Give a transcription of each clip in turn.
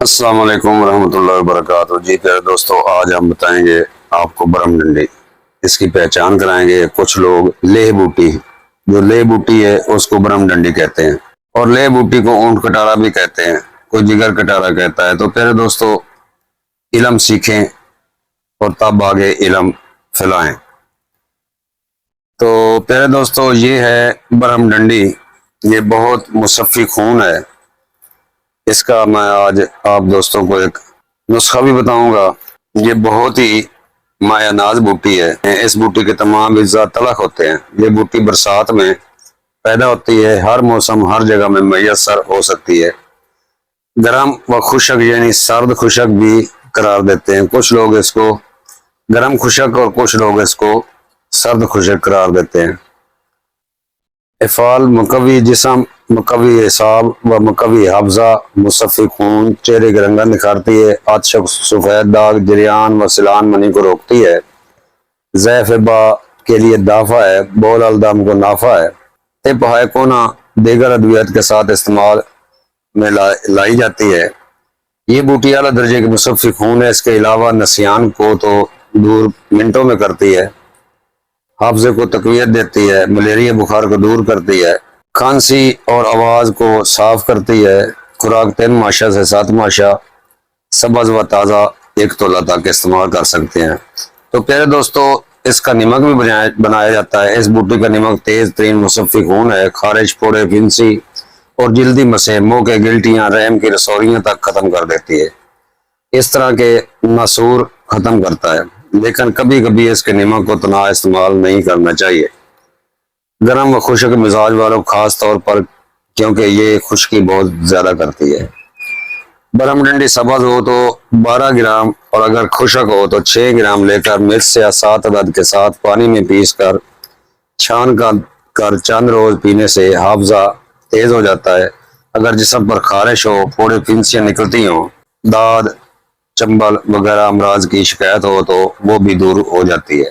السلام علیکم ورحمۃ اللہ وبرکاتہ۔ جی پیارے دوستو، آج ہم بتائیں گے آپ کو برہم ڈنڈی، اس کی پہچان کرائیں گے۔ کچھ لوگ لے بوٹی، جو لے بوٹی ہے اس کو برہم ڈنڈی کہتے ہیں، اور لے بوٹی کو اونٹ کٹارا بھی کہتے ہیں، کوئی جگر کٹارا کہتا ہے۔ تو پیارے دوستو، علم سیکھیں اور تب آگے علم پھیلائیں۔ تو پیارے دوستو، یہ ہے برہم ڈنڈی، یہ بہت مصفی خون ہے۔ اس کا میں آج آپ دوستوں کو ایک نسخہ بھی بتاؤں گا۔ یہ بہت ہی مایہ ناز بوٹی ہے۔ اس بوٹی کے تمام اجزاء تلخ ہوتے ہیں۔ یہ بوٹی برسات میں پیدا ہوتی ہے، ہر موسم ہر جگہ میں میسر ہو سکتی ہے۔ گرم و خشک یعنی سرد خشک بھی قرار دیتے ہیں۔ کچھ لوگ اس کو گرم خشک اور کچھ لوگ اس کو سرد خشک قرار دیتے ہیں۔ افعال: مقوی جسم، مقوی اعصاب و مقوی حافظہ، مصفی خون، چہرے کی رنگت نکھارتی ہے، آتش سفید داغ، جریان و سیلان منی کو روکتی ہے، ضعف با کے لیے دافع ہے، بول الدم کو نافع ہے، طب ہائے کونا دیگر ادویات کے ساتھ استعمال میں لائی جاتی ہے۔ یہ بوٹی اعلیٰ درجے کی مصفی خون ہے۔ اس کے علاوہ نسیان کو تو دور منٹوں میں کرتی ہے، حافظے کو تقویت دیتی ہے، ملیریا بخار کو دور کرتی ہے، کھانسی اور آواز کو صاف کرتی ہے۔ خوراک 3 ماشا سے 7 ماشا سبز و تازہ 1 تولہ تک استعمال کر سکتے ہیں۔ تو پیارے دوستو، اس کا نمک بھی بنایا جاتا ہے۔ اس بوٹی کا نمک تیز ترین مصفی خون ہے، خارش، پھوڑے، پھنسی اور جلدی مسے، منہ کے گلٹیاں، رحم کی رسولیاں تک ختم کر دیتی ہے۔ اس طرح کے ناسور ختم کرتا ہے، لیکن کبھی کبھی اس کے نمک کو تنہا استعمال نہیں کرنا چاہیے۔ گرم و خشک مزاج والوں خاص طور پر، کیونکہ یہ خشکی بہت زیادہ کرتی ہے۔ برہم ڈنڈی سبز ہو تو 12 گرام اور اگر خشک ہو تو 6 گرام لے کر مرچ یا 7 عدد کے ساتھ پانی میں پیس کر چھان کر چند روز پینے سے حافظہ تیز ہو جاتا ہے۔ اگر جسم پر خارش ہو، پھوڑے پھنسیاں نکلتی ہوں، داد، چنبل وغیرہ امراض کی شکایت ہو تو وہ بھی دور ہو جاتی ہے۔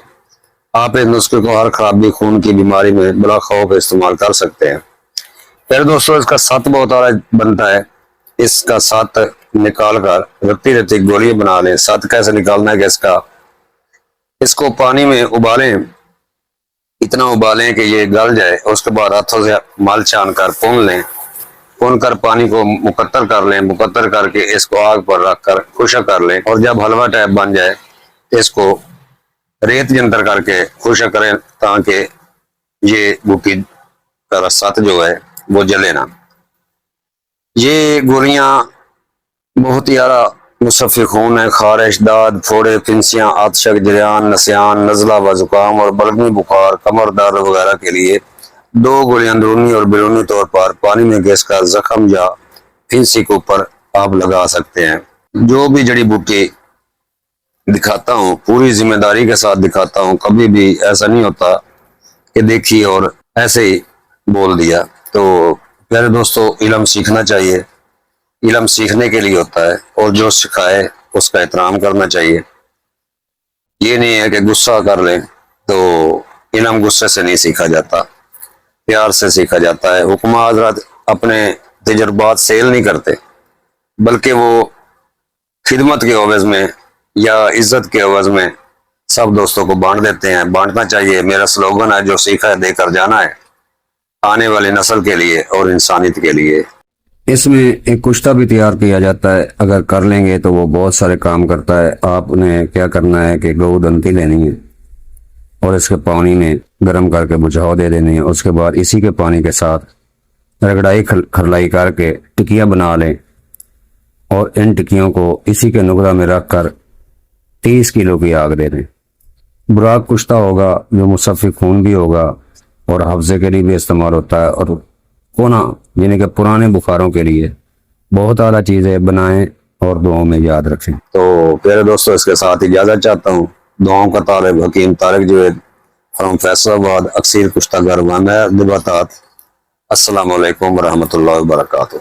آپ اس نسخے کو ہر خرابی خون کی بیماری میں بلا خوف استعمال کر سکتے ہیں۔ پھر دوستو، اس کا ست بہت اعلیٰ بنتا ہے۔ اس کا ست نکال کر رتی رتی گولیاں بنا لیں۔ ست کیسے نکالنا ہے کہ اس کو پانی میں ابالیں، اتنا ابالیں کہ یہ گل جائے۔ اس کے بعد ہاتھوں سے مل چھان کر پون کر پانی کو مقطر کر لیں۔ مقطر کر کے اس کو آگ پر رکھ کر خشک کر لیں، اور جب حلوہ ٹائپ بن جائے اس کو ریت کے اندر کر کے خشک کریں، تاکہ یہ بوٹی کا ست جو ہے وہ جلے نہ۔ یہ گولیاں بہت ہی اعلیٰ مصفی خون ہے۔ خارش، داد، پھوڑے، پھنسیاں، آتشک، جریان، نسیان، نزلہ و زکام اور بلغمی بخار، کمر درد وغیرہ کے لیے 2 گولیاں اندرونی اور بیرونی طور پر پانی میں گھس کر زخم یا پھنسی کے اوپر آپ لگا سکتے ہیں۔ جو بھی جڑی بوٹی دکھاتا ہوں پوری ذمہ داری کے ساتھ دکھاتا ہوں، کبھی بھی ایسا نہیں ہوتا کہ دیکھی اور ایسے ہی بول دیا۔ تو پیارے دوستو، علم سیکھنا چاہیے، علم سیکھنے کے لیے ہوتا ہے، اور جو سکھائے اس کا احترام کرنا چاہیے۔ یہ نہیں ہے کہ غصہ کر لیں تو علم غصے سے نہیں سیکھا جاتا، پیار سے سیکھا جاتا ہے۔ حکماء حضرات اپنے تجربات سیل نہیں کرتے، بلکہ وہ خدمت کے عوض میں یا عزت کے عوض میں سب دوستوں کو بانٹ دیتے ہیں۔ بانٹنا چاہیے، میرا سلوگن ہے، جو سیکھا ہے دے کر جانا ہے، آنے والی نسل کے لیے اور انسانیت کے لیے۔ اس میں ایک کشتہ بھی تیار کیا جاتا ہے، اگر کر لیں گے تو وہ بہت سارے کام کرتا ہے۔ آپ نے کیا کرنا ہے کہ گو دنتی لینی ہے اور اس کے پانی میں گرم کر کے بجھاؤ دے دینی ہے۔ اس کے بعد اسی کے پانی کے ساتھ رگڑائی کھرلائی کر کے ٹکیاں بنا لیں، اور ان ٹکیوں کو اسی کے نقرہ میں رکھ کر 30 کلو کی آگ دے دیں۔ براق کشتہ ہوگا جو مصفی خون بھی ہوگا اور حفظے کے لیے بھی استعمال ہوتا ہے، اور کونا یعنی کہ پرانے بخاروں کے لیے بہت اعلیٰ چیزیں بنائیں اور دعاؤں میں یاد رکھیں۔ تو پیارے دوستو، اس کے ساتھ اجازت چاہتا ہوں۔ دعاؤں کا طالب حکیم طارق جوید فرام فیصل آباد، اکثیر کشتہ گر و دباتات۔ السلام علیکم ورحمۃ اللہ وبرکاتہ۔